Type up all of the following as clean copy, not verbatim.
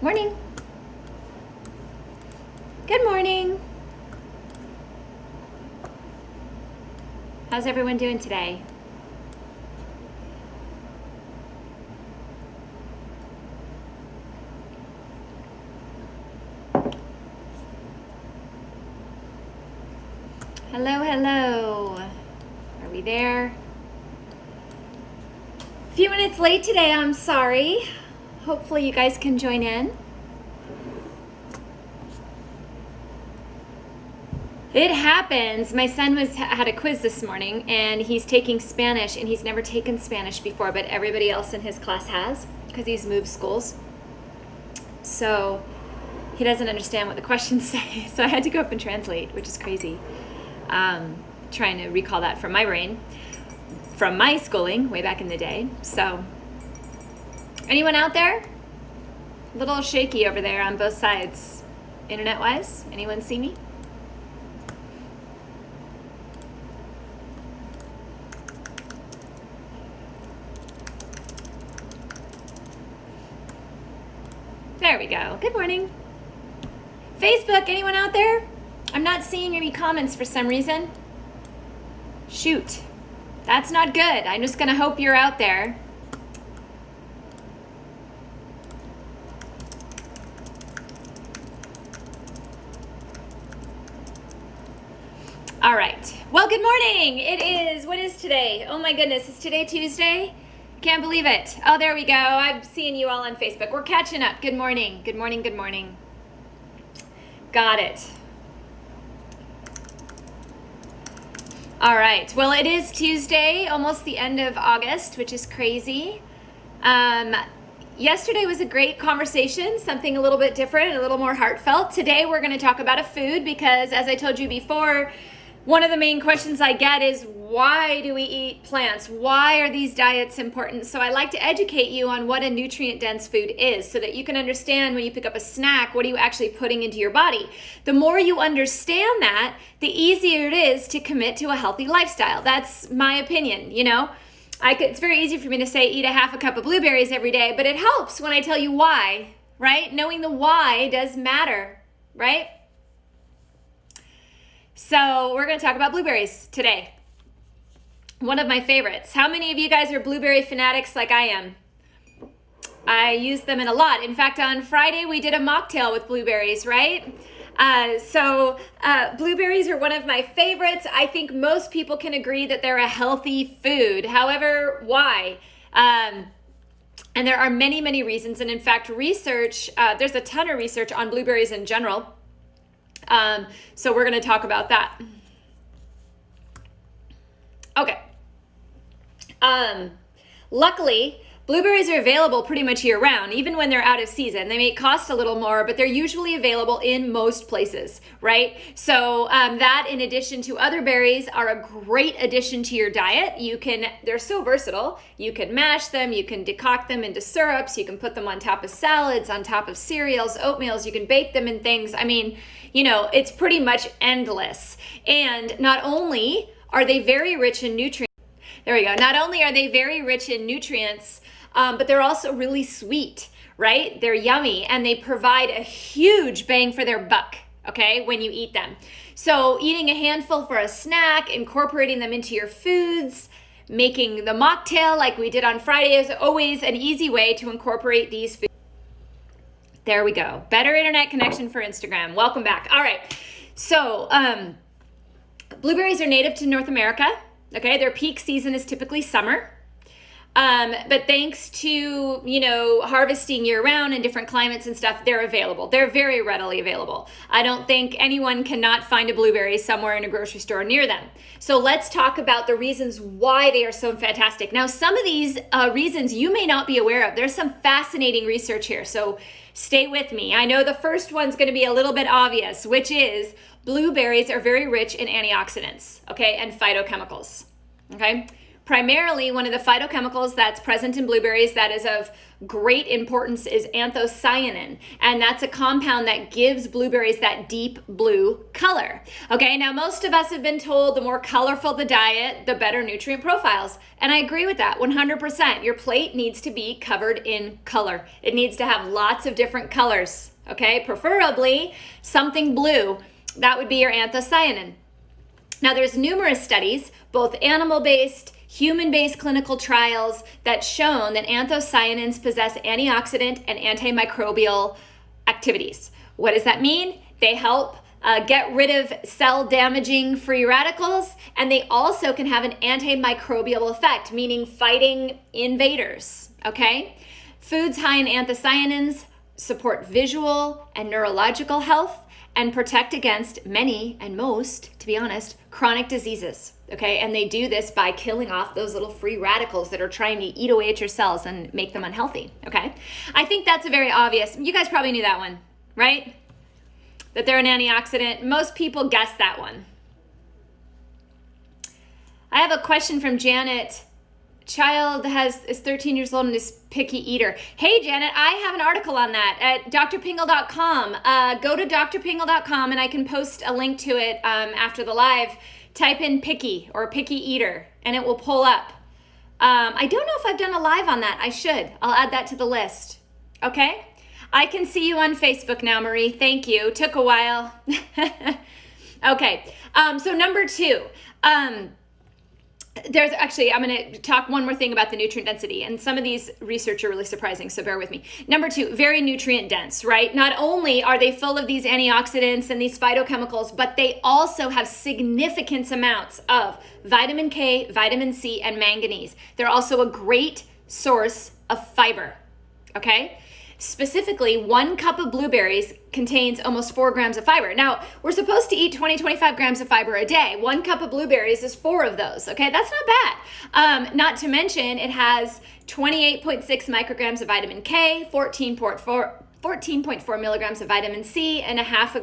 Morning. Good morning. How's everyone doing today? Hello, hello. Are we there? A few minutes late today, I'm sorry. Hopefully you guys can join in. It happens. My son had a quiz this morning and he's taking Spanish, and he's never taken Spanish before, but everybody else in his class has because he's moved schools. So he doesn't understand what the questions say. So I had to go up and translate, which is crazy. Trying to recall that from my brain, from my schooling way back in the day. So anyone out there? A little shaky over there on both sides, internet-wise. Anyone see me? There we go. Good morning. Facebook, anyone out there? I'm not seeing any comments for some reason. Shoot. That's not good. I'm just gonna hope you're out there. All right. Well, good morning. What is today? Oh my goodness, is today Tuesday? Can't believe it. Oh, there we go. I'm seeing you all on Facebook. We're catching up. Good morning. Good morning. Good morning. Got it. All right. Well, it is Tuesday, almost the end of August, which is crazy. Yesterday was a great conversation, something a little bit different, a little more heartfelt. Today, we're going to talk about a food because, as I told you before, one of the main questions I get is, why do we eat plants? Why are these diets important? So I like to educate you on what a nutrient-dense food is so that you can understand when you pick up a snack, what are you actually putting into your body? The more you understand that, the easier it is to commit to a healthy lifestyle. That's my opinion, you know? It's very easy for me to say eat a half a cup of blueberries every day, but it helps when I tell you why, right? Knowing the why does matter, right? So we're going to talk about blueberries today. One of my favorites. How many of you guys are blueberry fanatics like I am? I use them in a lot. In fact, on Friday, we did a mocktail with blueberries, right? Blueberries are one of my favorites. I think most people can agree that they're a healthy food. However, why? And there are many, many reasons. And in fact, there's a ton of research on blueberries in general. So we're going to talk about that. Okay. Luckily, blueberries are available pretty much year round, even when they're out of season. They may cost a little more, but they're usually available in most places, right? So that, in addition to other berries, are a great addition to your diet. They're so versatile. You can mash them, you can decoct them into syrups, you can put them on top of salads, on top of cereals, oatmeals, you can bake them in things. I mean, you know, it's pretty much endless. And not only are they very rich in nutrients, there we go. Not only are they very rich in nutrients, but they're also really sweet, right? They're yummy, and they provide a huge bang for their buck, okay, when you eat them. So eating a handful for a snack, incorporating them into your foods, making the mocktail like we did on Friday is always an easy way to incorporate these foods. There we go. Better internet connection for Instagram. Welcome back. All right. So blueberries are native to North America. Okay, their peak season is typically summer. But thanks to, harvesting year round in different climates and stuff, they're available. They're very readily available. I don't think anyone cannot find a blueberry somewhere in a grocery store near them. So let's talk about the reasons why they are so fantastic. Now, some of these reasons you may not be aware of. There's some fascinating research here, so stay with me. I know the first one's going to be a little bit obvious, which is blueberries are very rich in antioxidants, okay, and phytochemicals, okay? Primarily, one of the phytochemicals that's present in blueberries that is of great importance is anthocyanin, and that's a compound that gives blueberries that deep blue color. Okay, now most of us have been told the more colorful the diet, the better nutrient profiles, and I agree with that 100%. Your plate needs to be covered in color. It needs to have lots of different colors, okay? Preferably something blue. That would be your anthocyanin. Now, there's numerous studies, both animal-based, human-based clinical trials that shown that anthocyanins possess antioxidant and antimicrobial activities. What does that mean? They help get rid of cell-damaging free radicals, and they also can have an antimicrobial effect, meaning fighting invaders, okay? Foods high in anthocyanins support visual and neurological health and protect against many and most, to be honest, chronic diseases, okay? And they do this by killing off those little free radicals that are trying to eat away at your cells and make them unhealthy, okay? I think that's a very obvious, you guys probably knew that one, right? That they're an antioxidant. Most people guess that one. I have a question from Janet. Child is 13 years old and is picky eater. Hey, Janet, I have an article on that at drpingel.com. Go to drpingel.com and I can post a link to it after the live. Type in picky or picky eater and it will pull up. I don't know if I've done a live on that. I should. I'll add that to the list. Okay? I can see you on Facebook now, Marie. Thank you. Took a while. Okay. So number 2. There's actually, I'm going to talk one more thing about the nutrient density, and some of these research are really surprising, so bear with me. Number 2, very nutrient dense, right? Not only are they full of these antioxidants and these phytochemicals, but they also have significant amounts of vitamin K, vitamin C, and manganese. They're also a great source of fiber, okay? Specifically, 1 cup of blueberries contains almost 4 grams of fiber. Now, we're supposed to eat 25 grams of fiber a day. 1 cup of blueberries is 4 of those, okay? That's not bad. Not to mention, it has 28.6 micrograms of vitamin K, 14.4 milligrams of vitamin C, and half a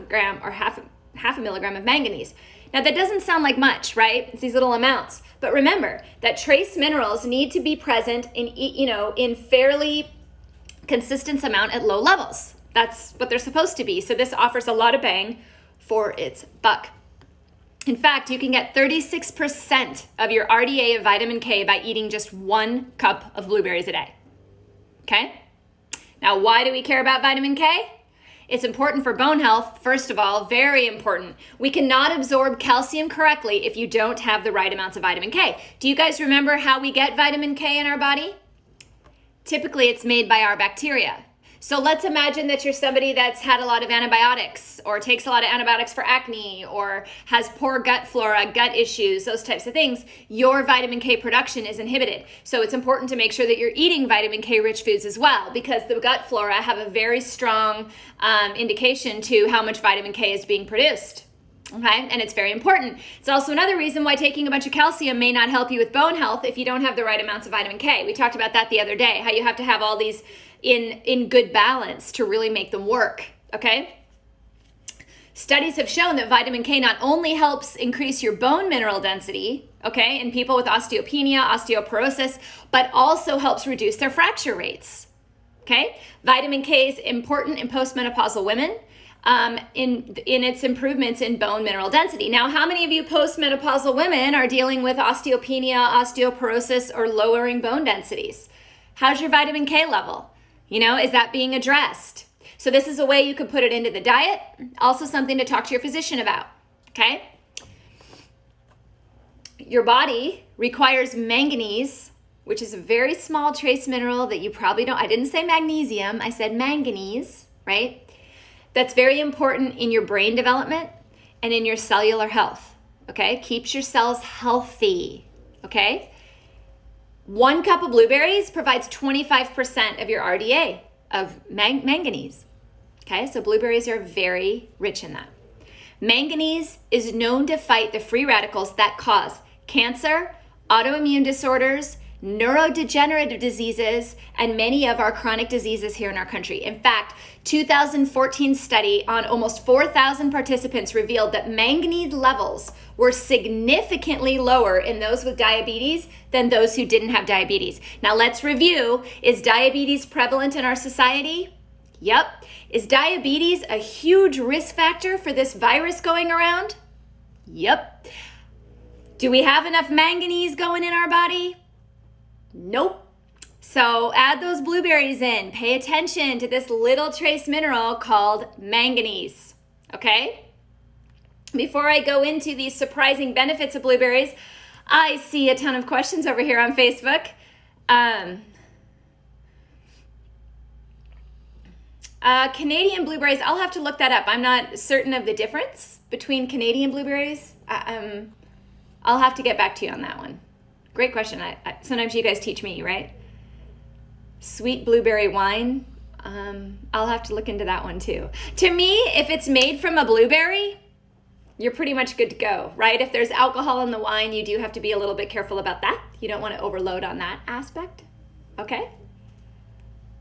milligram of manganese. Now, that doesn't sound like much, right? It's these little amounts. But remember that trace minerals need to be present in fairly consistent amount at low levels. That's what they're supposed to be. So this offers a lot of bang for its buck. In fact, you can get 36% of your RDA of vitamin K by eating just 1 cup of blueberries a day. Okay? Now, why do we care about vitamin K? It's important for bone health, first of all, very important. We cannot absorb calcium correctly if you don't have the right amounts of vitamin K. Do you guys remember how we get vitamin K in our body? Typically, it's made by our bacteria. So let's imagine that you're somebody that's had a lot of antibiotics or takes a lot of antibiotics for acne or has poor gut flora, gut issues, those types of things. Your vitamin K production is inhibited. So it's important to make sure that you're eating vitamin K rich foods as well, because the gut flora have a very strong indication to how much vitamin K is being produced. Okay, and it's very important. It's also another reason why taking a bunch of calcium may not help you with bone health if you don't have the right amounts of vitamin K. We talked about that the other day, how you have to have all these in good balance to really make them work, okay? Studies have shown that vitamin K not only helps increase your bone mineral density, okay, in people with osteopenia, osteoporosis, but also helps reduce their fracture rates, okay? Vitamin K is important in postmenopausal women. In its improvements in bone mineral density. Now, how many of you postmenopausal women are dealing with osteopenia, osteoporosis, or lowering bone densities? How's your vitamin K level? Is that being addressed? So this is a way you could put it into the diet. Also something to talk to your physician about, okay? Your body requires manganese, which is a very small trace mineral that you probably don't, I didn't say magnesium, I said manganese, right? That's very important in your brain development and in your cellular health, okay? Keeps your cells healthy, okay? 1 cup of blueberries provides 25% of your RDA of manganese, okay? So blueberries are very rich in that. Manganese is known to fight the free radicals that cause cancer, autoimmune disorders, neurodegenerative diseases, and many of our chronic diseases here in our country. In fact, 2014 study on almost 4,000 participants revealed that manganese levels were significantly lower in those with diabetes than those who didn't have diabetes. Now let's review. Is diabetes prevalent in our society? Yep. Is diabetes a huge risk factor for this virus going around? Yep. Do we have enough manganese going in our body? Nope. So add those blueberries in. Pay attention to this little trace mineral called manganese, okay? Before I go into these surprising benefits of blueberries, I see a ton of questions over here on Facebook. Canadian blueberries, I'll have to look that up. I'm not certain of the difference between Canadian blueberries. I'll have to get back to you on that one. Great question. Sometimes you guys teach me, right? Sweet blueberry wine. I'll have to look into that one too. To me, if it's made from a blueberry, you're pretty much good to go, right? If there's alcohol in the wine, you do have to be a little bit careful about that. You don't want to overload on that aspect. Okay?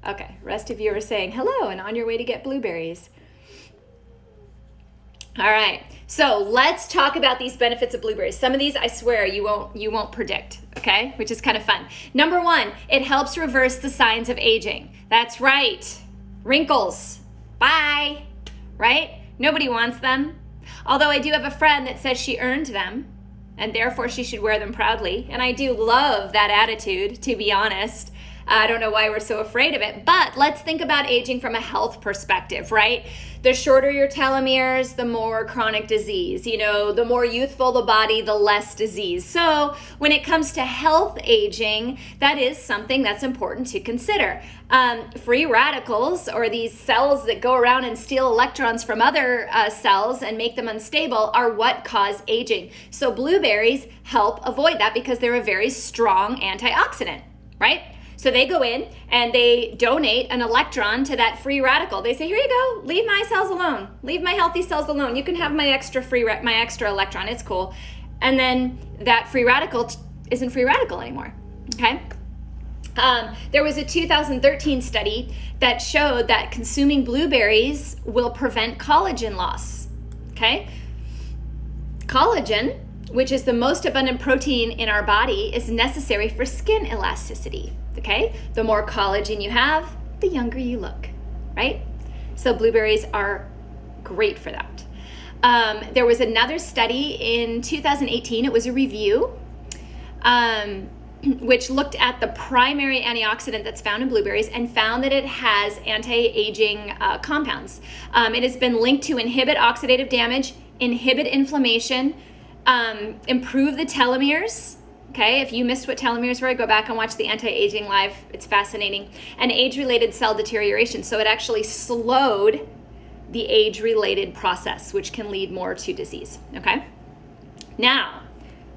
Okay, rest of you are saying hello and on your way to get blueberries. All right, so let's talk about these benefits of blueberries. Some of these, I swear, you won't predict, okay? Which is kind of fun. Number one, it helps reverse the signs of aging. That's right, wrinkles, bye, right? Nobody wants them. Although I do have a friend that says she earned them, and therefore she should wear them proudly. And I do love that attitude, to be honest. I don't know why we're so afraid of it, but let's think about aging from a health perspective, right? The shorter your telomeres, the more chronic disease. You know, the more youthful the body, the less disease. So when it comes to health aging, that is something that's important to consider. Free radicals, or these cells that go around and steal electrons from other cells and make them unstable, are what cause aging. So blueberries help avoid that because they're a very strong antioxidant, right? So they go in and they donate an electron to that free radical. They say, here you go, leave my cells alone. Leave my healthy cells alone. You can have my extra electron, it's cool. And then that free radical isn't free radical anymore, okay? There was a 2013 study that showed that consuming blueberries will prevent collagen loss, okay? Collagen, which is the most abundant protein in our body, is necessary for skin elasticity. Okay, the more collagen you have, the younger you look, right? So blueberries are great for that. There was another study in 2018, it was a review, which looked at the primary antioxidant that's found in blueberries and found that it has anti-aging compounds. It has been linked to inhibit oxidative damage, inhibit inflammation, improve the telomeres. Okay, if you missed what telomeres were, go back and watch the anti-aging live. It's fascinating. And age-related cell deterioration. So it actually slowed the age-related process, which can lead more to disease. Okay? Now,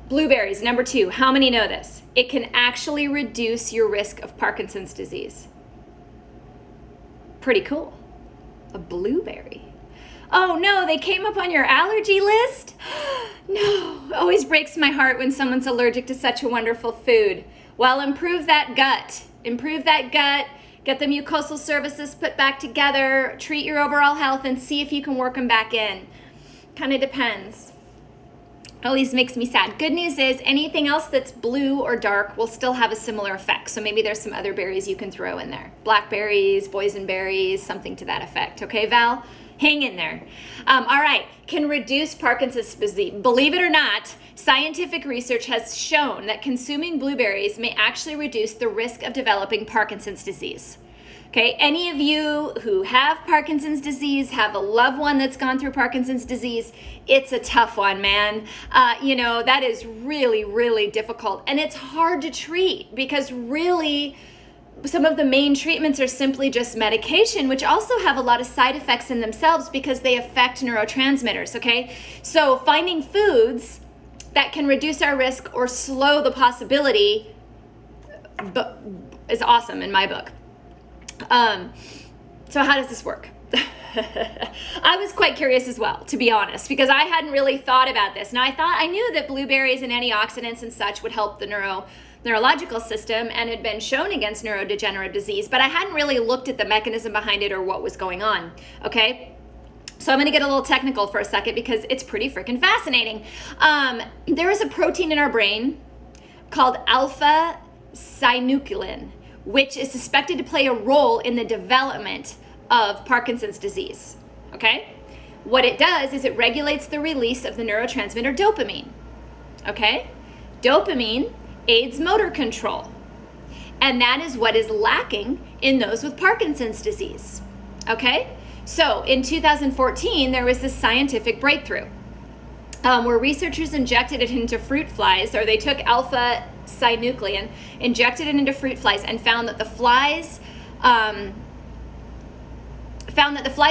blueberries, number two. How many know this? It can actually reduce your risk of Parkinson's disease. Pretty cool. A blueberry. Oh no, they came up on your allergy list? No, it always breaks my heart when someone's allergic to such a wonderful food. Well, improve that gut. Get the mucosal services put back together, treat your overall health, and see if you can work them back in. Kind of depends. Always makes me sad. Good news is anything else that's blue or dark will still have a similar effect. So maybe there's some other berries you can throw in there. Blackberries, boysenberries, something to that effect. Okay, Val? Hang in there. All right, can reduce Parkinson's disease. Believe it or not, scientific research has shown that consuming blueberries may actually reduce the risk of developing Parkinson's disease. Okay, any of you who have Parkinson's disease, have a loved one that's gone through Parkinson's disease, it's a tough one, man. That is really, really difficult. And it's hard to treat because really, some of the main treatments are simply just medication, which also have a lot of side effects in themselves because they affect neurotransmitters, okay? So finding foods that can reduce our risk or slow the possibility is awesome in my book. So how does this work? I was quite curious as well, to be honest, because I hadn't really thought about this. Now I knew that blueberries and antioxidants and such would help the neurological system and had been shown against neurodegenerative disease, but I hadn't really looked at the mechanism behind it or what was going on, okay? So I'm going to get a little technical for a second because it's pretty freaking fascinating. There is a protein in our brain called alpha-synuclein, which is suspected to play a role in the development of Parkinson's disease, okay? What it does is it regulates the release of the neurotransmitter dopamine, okay? Dopamine aids motor control, and that is what is lacking in those with Parkinson's disease, okay? So in 2014, there was this scientific breakthrough where researchers injected it into fruit flies, or they took alpha-synuclein, injected it into fruit flies, and found that the flies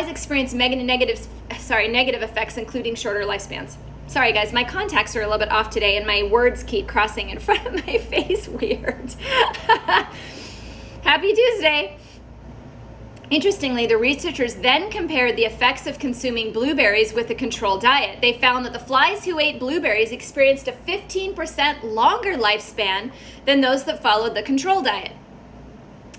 experienced negative effects, including shorter lifespans. Sorry guys, my contacts are a little bit off today and my words keep crossing in front of my face. Weird. Happy Tuesday. Interestingly, the researchers then compared the effects of consuming blueberries with a controlled diet. They found that the flies who ate blueberries experienced a 15% longer lifespan than those that followed the control diet.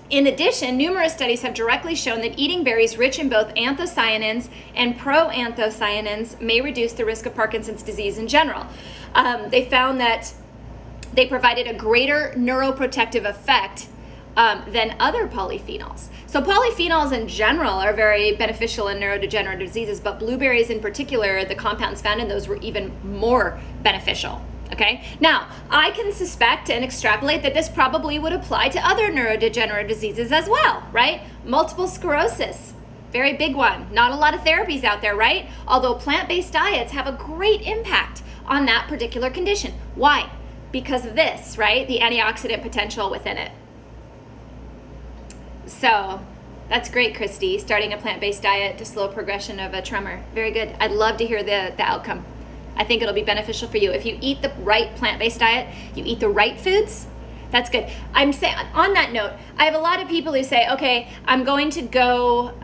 In addition, numerous studies have directly shown that eating berries rich in both anthocyanins and proanthocyanins may reduce the risk of Parkinson's disease in general. They found that they provided a greater neuroprotective effect than other polyphenols. So polyphenols in general are very beneficial in neurodegenerative diseases, but blueberries in particular, the compounds found in those were even more beneficial. Okay, now I can suspect and extrapolate that this probably would apply to other neurodegenerative diseases as well, right? Multiple sclerosis, very big one. Not a lot of therapies out there, right? Although plant-based diets have a great impact on that particular condition. Why? Because of this, right? The antioxidant potential within it. So that's great, Christy, starting a plant-based diet to slow progression of a tremor. Very good. I'd love to hear the outcome. I think it'll be beneficial for you. If you eat the right plant-based diet, you eat the right foods, that's good. I'm saying, on that note, I have a lot of people who say, okay, I'm going to go,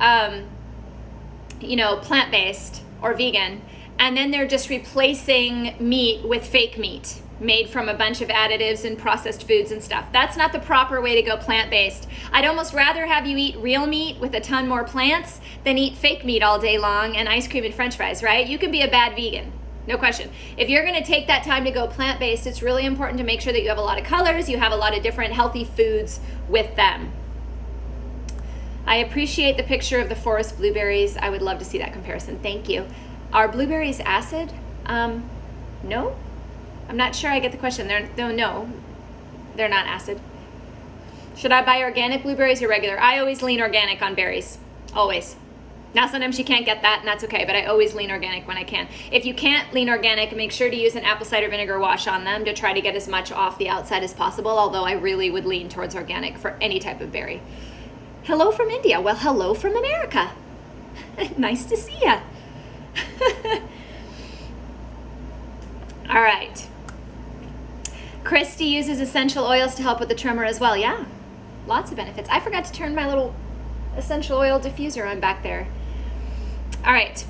plant-based or vegan, and then they're just replacing meat with fake meat made from a bunch of additives and processed foods and stuff. That's not the proper way to go plant-based. I'd almost rather have you eat real meat with a ton more plants than eat fake meat all day long and ice cream and french fries, right? You can be a bad vegan. No question. If you're going to take that time to go plant-based, it's really important to make sure that you have a lot of colors, you have a lot of different healthy foods with them. I appreciate the picture of the forest blueberries. I would love to see that comparison. Thank you. Are blueberries acid? No. I'm not sure I get the question. No, they're not acid. Should I buy organic blueberries or regular? I always lean organic on berries. Always. Now, sometimes you can't get that, and that's okay, but I always lean organic when I can. If you can't lean organic, make sure to use an apple cider vinegar wash on them to try to get as much off the outside as possible, although I really would lean towards organic for any type of berry. Hello from India. Well, hello from America. Nice to see ya. All right. Christy uses essential oils to help with the tremor as well. Yeah, lots of benefits. I forgot to turn my little essential oil diffuser on back there. All right.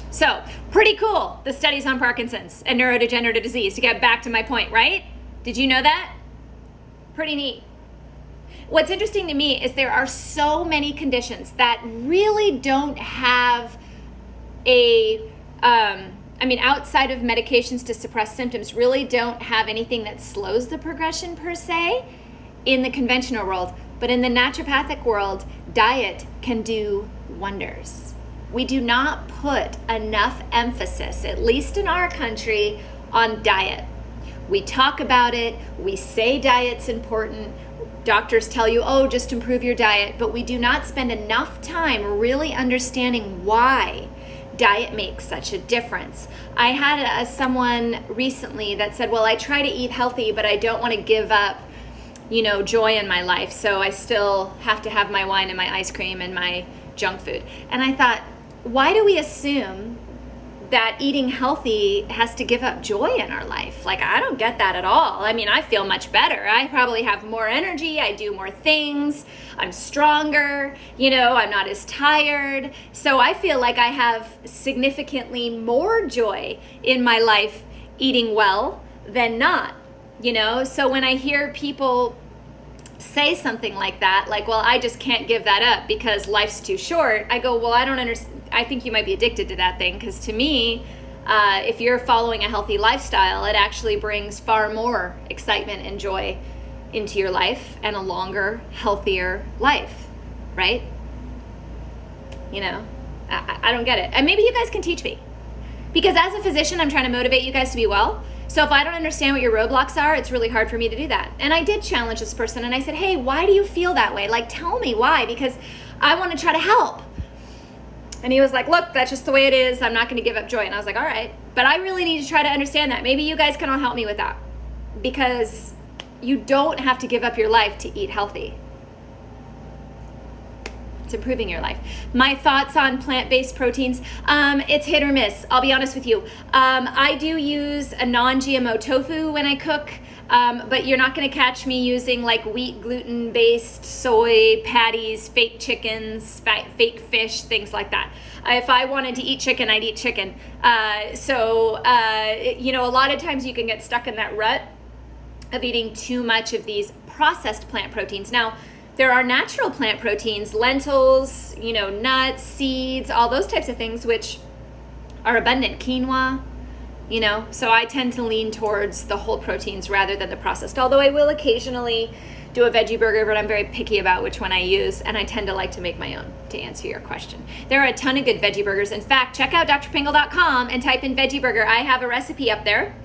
So, pretty cool, the studies on Parkinson's and neurodegenerative disease, to get back to my point, right? Did you know that? Pretty neat. What's interesting to me is there are so many conditions that really don't have outside of medications to suppress symptoms, really don't have anything that slows the progression per se in the conventional world. But in the naturopathic world, diet can do wonders. We do not put enough emphasis, at least in our country, on diet. We talk about it, we say diet's important, doctors tell you, oh, just improve your diet, but we do not spend enough time really understanding why diet makes such a difference. I had someone recently that said, well, I try to eat healthy, but I don't want to give up joy in my life, so I still have to have my wine and my ice cream and my junk food. And I thought, why do we assume that eating healthy has to give up joy in our life? Like, I don't get that at all. I mean, I feel much better. I probably have more energy. I do more things. I'm stronger. I'm not as tired. So I feel like I have significantly more joy in my life eating well than not. So when I hear people say something like that, like, well, I just can't give that up because life's too short, I go, well, I don't understand. I think you might be addicted to that thing, because to me, if you're following a healthy lifestyle, it actually brings far more excitement and joy into your life, and a longer, healthier life, right? I don't get it. And maybe you guys can teach me, because as a physician, I'm trying to motivate you guys to be well. So if I don't understand what your roadblocks are, it's really hard for me to do that. And I did challenge this person, and I said, hey, why do you feel that way? Like, tell me why, because I want to try to help. And he was like, look, that's just the way it is. I'm not going to give up joy. And I was like, all right, but I really need to try to understand that. Maybe you guys can all help me with that, because you don't have to give up your life to eat healthy. It's improving your life. My thoughts on plant-based proteins, it's hit or miss. I'll be honest with you. I do use a non-GMO tofu when I cook, but you're not going to catch me using like wheat, gluten-based soy patties, fake chickens, fake fish, things like that. If I wanted to eat chicken, I'd eat chicken. A lot of times you can get stuck in that rut of eating too much of these processed plant proteins. Now, there are natural plant proteins, lentils, nuts, seeds, all those types of things, which are abundant. Quinoa, so I tend to lean towards the whole proteins rather than the processed. Although I will occasionally do a veggie burger, but I'm very picky about which one I use, and I tend to like to make my own, to answer your question. There are a ton of good veggie burgers. In fact, check out drpingel.com and type in veggie burger. I have a recipe up there.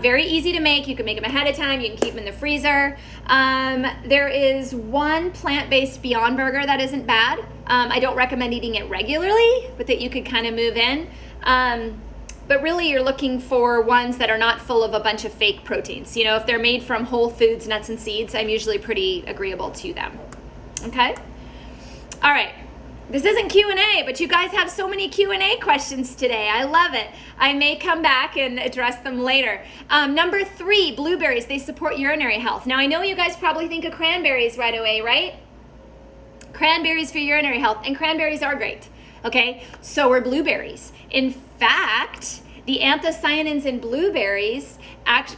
Very easy to make. You can make them ahead of time. You can keep them in the freezer. There is one plant-based Beyond Burger that isn't bad. I don't recommend eating it regularly, but that you could kind of move in. But really, you're looking for ones that are not full of a bunch of fake proteins. If they're made from whole foods, nuts, and seeds, I'm usually pretty agreeable to them. Okay? All right. This isn't Q&A, but you guys have so many Q&A questions today. I love it. I may come back and address them later. Number 3, blueberries. They support urinary health. Now, I know you guys probably think of cranberries right away, right? Cranberries for urinary health, and cranberries are great. Okay, so are blueberries. In fact, the anthocyanins in blueberries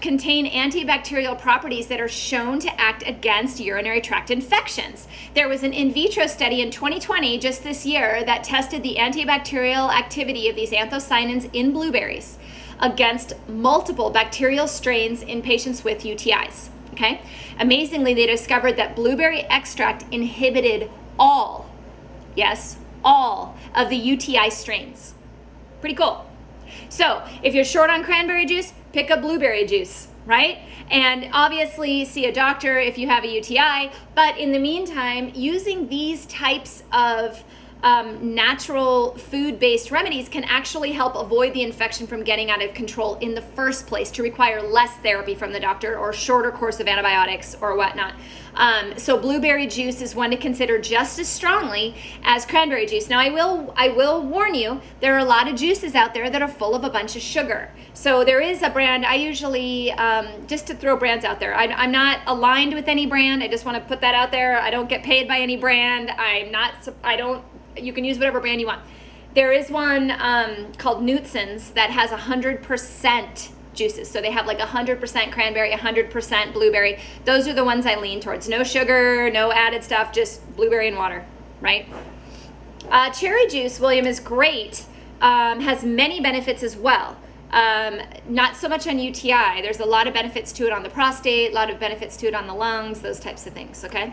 contain antibacterial properties that are shown to act against urinary tract infections. There was an in vitro study in 2020, just this year, that tested the antibacterial activity of these anthocyanins in blueberries against multiple bacterial strains in patients with UTIs. Okay? Amazingly, they discovered that blueberry extract inhibited all of the UTI strains. Pretty cool. So if you're short on cranberry juice, pick up blueberry juice, right? And obviously see a doctor if you have a UTI. But in the meantime, using these types of natural food-based remedies can actually help avoid the infection from getting out of control in the first place, to require less therapy from the doctor or shorter course of antibiotics or whatnot. So blueberry juice is one to consider just as strongly as cranberry juice. Now, I will warn you, there are a lot of juices out there that are full of a bunch of sugar. So there is a brand, I usually, just to throw brands out there, I'm not aligned with any brand. I just want to put that out there. I don't get paid by any brand. You can use whatever brand you want. There is one called Nutson's that has 100% juices. So they have like 100% cranberry, 100% blueberry. Those are the ones I lean towards. No sugar, no added stuff, just blueberry and water, right? Cherry juice, William, is great. Has many benefits as well. Not so much on UTI. There's a lot of benefits to it on the prostate, a lot of benefits to it on the lungs, those types of things, okay?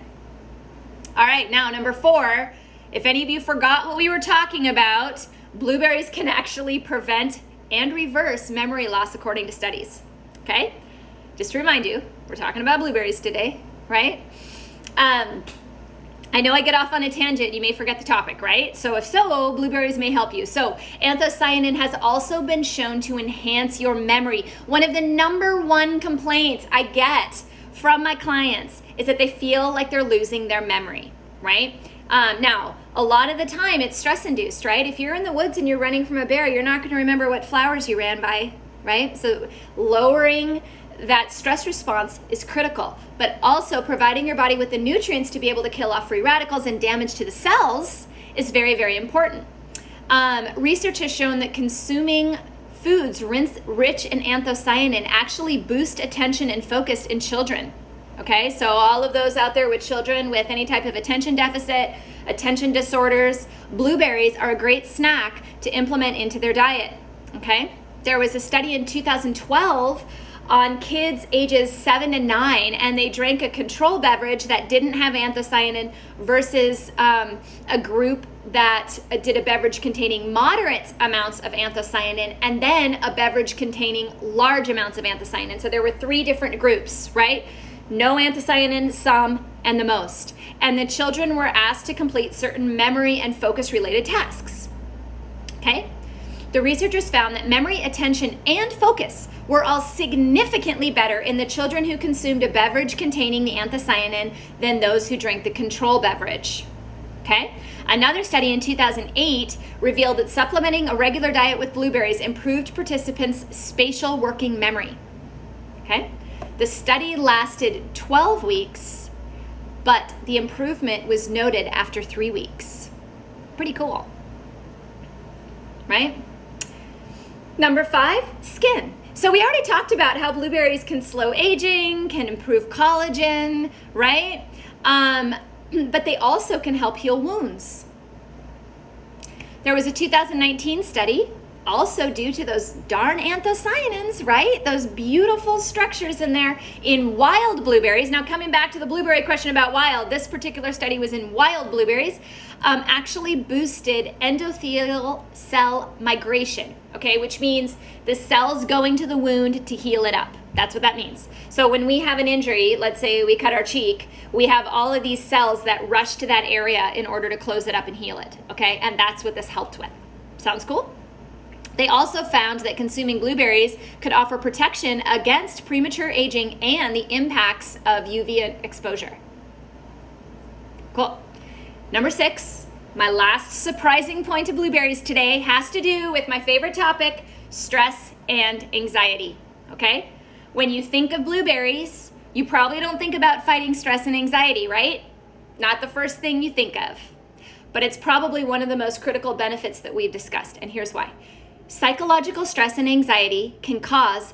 All right, now number 4, if any of you forgot what we were talking about, blueberries can actually prevent and reverse memory loss according to studies, okay? Just to remind you, we're talking about blueberries today, right? I know I get off on a tangent, you may forget the topic, right? So if so, blueberries may help you. So anthocyanin has also been shown to enhance your memory. One of the number 1 complaints I get from my clients is that they feel like they're losing their memory, right? Now, a lot of the time it's stress induced, right? If you're in the woods and you're running from a bear, you're not going to remember what flowers you ran by, right? So lowering that stress response is critical, but also providing your body with the nutrients to be able to kill off free radicals and damage to the cells is very, very important. Research has shown that consuming foods rich in anthocyanin actually boost attention and focus in children. Okay, so all of those out there with children with any type of attention deficit, attention disorders, blueberries are a great snack to implement into their diet. Okay, there was a study in 2012 on kids ages 7 to 9, and they drank a control beverage that didn't have anthocyanin versus a group that did a beverage containing moderate amounts of anthocyanin and then a beverage containing large amounts of anthocyanin. So there were 3 different groups, right? No anthocyanin, some, and the most. And the children were asked to complete certain memory and focus related tasks. Okay? The researchers found that memory, attention, and focus were all significantly better in the children who consumed a beverage containing the anthocyanin than those who drank the control beverage. Okay? Another study in 2008 revealed that supplementing a regular diet with blueberries improved participants' spatial working memory. Okay? The study lasted 12 weeks, but the improvement was noted after 3 weeks. Pretty cool, right? Number 5, skin. So we already talked about how blueberries can slow aging, can improve collagen, right? But they also can help heal wounds. There was a 2019 study, also due to those darn anthocyanins, right? Those beautiful structures in there in wild blueberries. Now, coming back to the blueberry question about wild, this particular study was in wild blueberries, actually boosted endothelial cell migration, okay? Which means the cells going to the wound to heal it up. That's what that means. So when we have an injury, let's say we cut our cheek, we have all of these cells that rush to that area in order to close it up and heal it, okay? And that's what this helped with. Sounds cool? They also found that consuming blueberries could offer protection against premature aging and the impacts of UV exposure. Cool. Number 6, my last surprising point of blueberries today has to do with my favorite topic, stress and anxiety, okay? When you think of blueberries, you probably don't think about fighting stress and anxiety, right? Not the first thing you think of. But it's probably one of the most critical benefits that we've discussed, and here's why. Psychological stress and anxiety can cause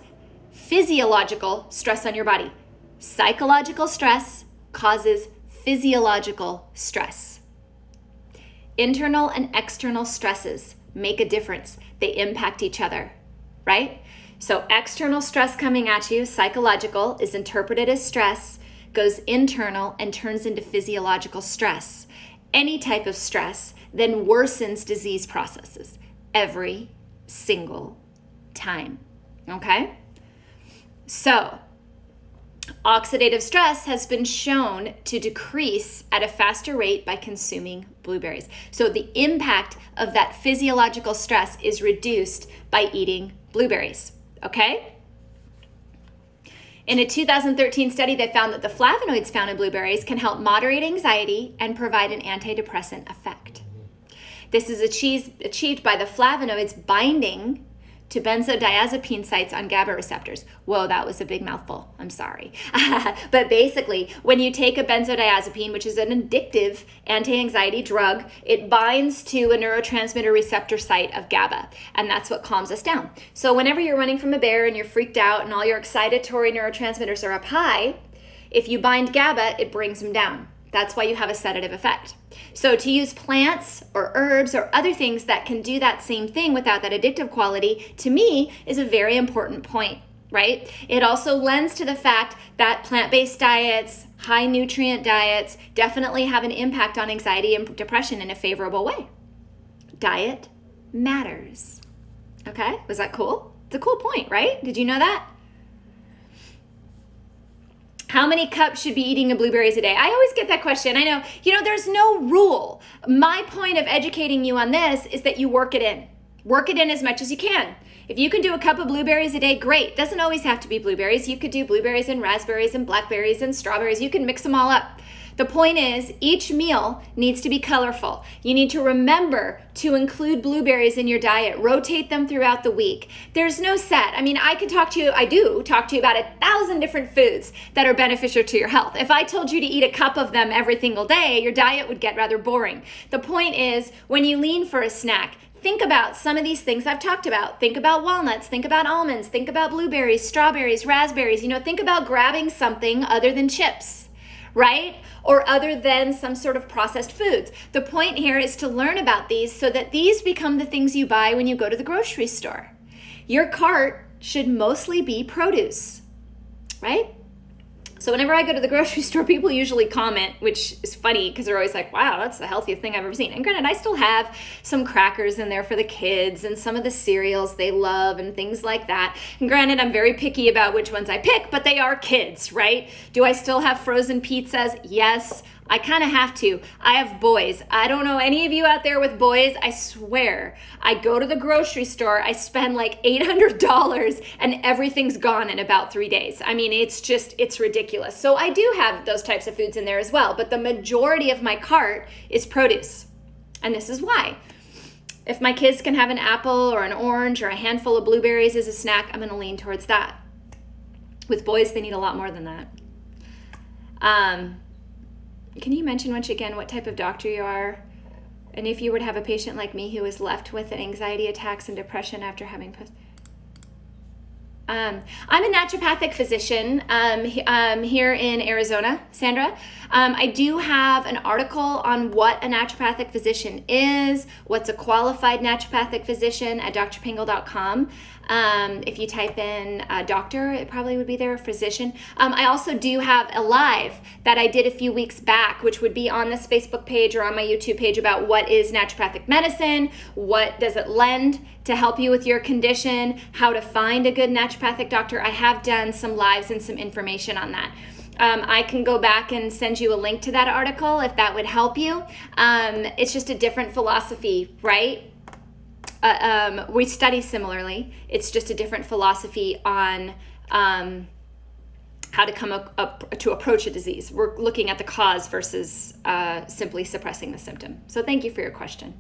physiological stress on your body. Psychological stress causes physiological stress. Internal and external stresses make a difference. They impact each other, right? So external stress coming at you, psychological, is interpreted as stress, goes internal and turns into physiological stress. Any type of stress then worsens disease processes every single time, okay? So oxidative stress has been shown to decrease at a faster rate by consuming blueberries. So the impact of that physiological stress is reduced by eating blueberries, okay? In a 2013 study, they found that the flavonoids found in blueberries can help moderate anxiety and provide an antidepressant effect. This is achieved by the flavonoids binding to benzodiazepine sites on GABA receptors. Whoa, that was a big mouthful. I'm sorry. But basically, when you take a benzodiazepine, which is an addictive anti-anxiety drug, it binds to a neurotransmitter receptor site of GABA, and that's what calms us down. So whenever you're running from a bear and you're freaked out and all your excitatory neurotransmitters are up high, if you bind GABA, it brings them down. That's why you have a sedative effect. So to use plants or herbs or other things that can do that same thing without that addictive quality, to me, is a very important point, right? It also lends to the fact that plant-based diets, high nutrient diets, definitely have an impact on anxiety and depression in a favorable way. Diet matters. Okay, was that cool? It's a cool point, right? Did you know that? How many cups should be eating of blueberries a day? I always get that question. I know, there's no rule. My point of educating you on this is that you work it in. Work it in as much as you can. If you can do a cup of blueberries a day, great. Doesn't always have to be blueberries. You could do blueberries and raspberries and blackberries and strawberries. You can mix them all up. The point is, each meal needs to be colorful. You need to remember to include blueberries in your diet. Rotate them throughout the week. There's no set. I mean, I do talk to you about 1,000 different foods that are beneficial to your health. If I told you to eat a cup of them every single day, your diet would get rather boring. The point is, when you lean for a snack, think about some of these things I've talked about. Think about walnuts, think about almonds, think about blueberries, strawberries, raspberries. Think about grabbing something other than chips, right? Or other than some sort of processed foods. The point here is to learn about these so that these become the things you buy when you go to the grocery store. Your cart should mostly be produce, right? So whenever I go to the grocery store, people usually comment, which is funny because they're always like, wow, that's the healthiest thing I've ever seen. And granted, I still have some crackers in there for the kids and some of the cereals they love and things like that. And granted, I'm very picky about which ones I pick, but they are kids, right? Do I still have frozen pizzas? Yes. I kind of have to. I have boys. I don't know any of you out there with boys. I swear, I go to the grocery store, I spend like $800 and everything's gone in about 3 days. I mean, it's ridiculous. So I do have those types of foods in there as well, but the majority of my cart is produce. And this is why. If my kids can have an apple or an orange or a handful of blueberries as a snack, I'm going to lean towards that. With boys, they need a lot more than that. Can you mention once again what type of doctor you are? And if you were to have a patient like me who is left with anxiety attacks and depression after having I'm a naturopathic physician here in Arizona, Sandra. I do have an article on what a naturopathic physician is, what's a qualified naturopathic physician at drpingel.com. If you type in doctor, it probably would be there, physician. I also do have a live that I did a few weeks back, which would be on this Facebook page or on my YouTube page about what is naturopathic medicine, what does it lend to help you with your condition, how to find a good naturopathic doctor. I have done some lives and some information on that. I can go back and send you a link to that article if that would help you. It's just a different philosophy, right? We study similarly. It's just a different philosophy on how to come up to approach a disease. We're looking at the cause versus simply suppressing the symptom. So thank you for your question.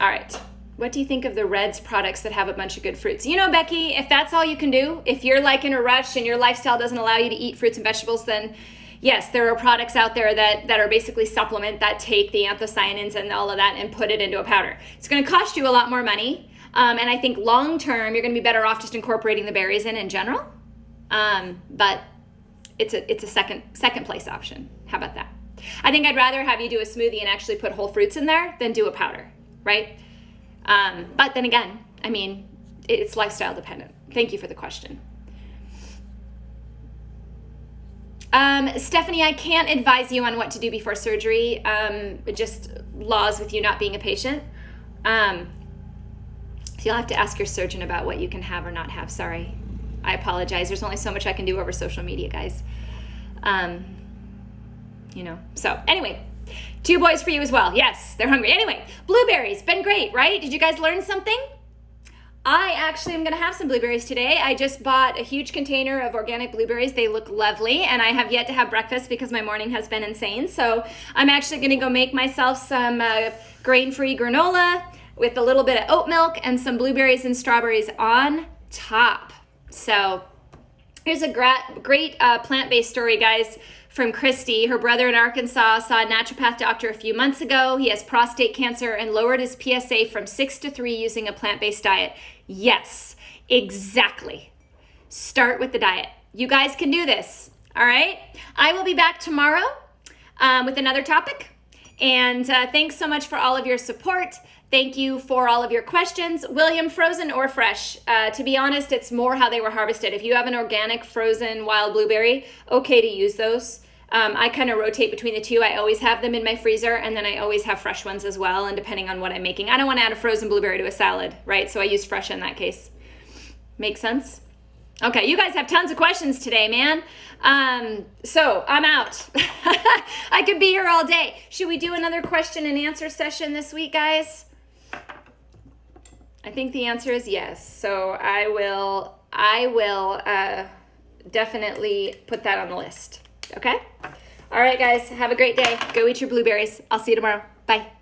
All right. What do you think of the Reds products that have a bunch of good fruits? Becky, if that's all you can do, if you're like in a rush and your lifestyle doesn't allow you to eat fruits and vegetables, then yes, there are products out there that are basically supplement that take the anthocyanins and all of that and put it into a powder. It's going to cost you a lot more money. And I think long term, you're going to be better off just incorporating the berries in general. But it's a second place option. How about that? I think I'd rather have you do a smoothie and actually put whole fruits in there than do a powder, right? But then again, I mean, it's lifestyle dependent. Thank you for the question. Stephanie, I can't advise you on what to do before surgery. Just laws with you not being a patient. So you'll have to ask your surgeon about what you can have or not have. Sorry. I apologize. There's only so much I can do over social media, guys. So anyway, 2 boys for you as well. Yes, they're hungry. Anyway, blueberries, been great, right? Did you guys learn something? I actually am going to have some blueberries today. I just bought a huge container of organic blueberries. They look lovely, and I have yet to have breakfast because my morning has been insane. So I'm actually going to go make myself some grain-free granola with a little bit of oat milk and some blueberries and strawberries on top. So here's a great plant-based story, guys, from Christy. Her brother in Arkansas saw a naturopath doctor a few months ago. He has prostate cancer and lowered his PSA from 6 to 3 using a plant-based diet. Yes, exactly. Start with the diet. You guys can do this, all right? I will be back tomorrow with another topic. And thanks so much for all of your support. Thank you for all of your questions. William, frozen or fresh? To be honest, it's more how they were harvested. If you have an organic frozen wild blueberry, okay to use those. I kind of rotate between the two. I always have them in my freezer, and then I always have fresh ones as well, and depending on what I'm making. I don't want to add a frozen blueberry to a salad, right? So I use fresh in that case. Make sense? Okay, you guys have tons of questions today, man. So I'm out. I could be here all day. Should we do another question and answer session this week, guys? I think the answer is yes. So I will definitely put that on the list. Okay? All right, guys, have a great day. Go eat your blueberries. I'll see you tomorrow. Bye.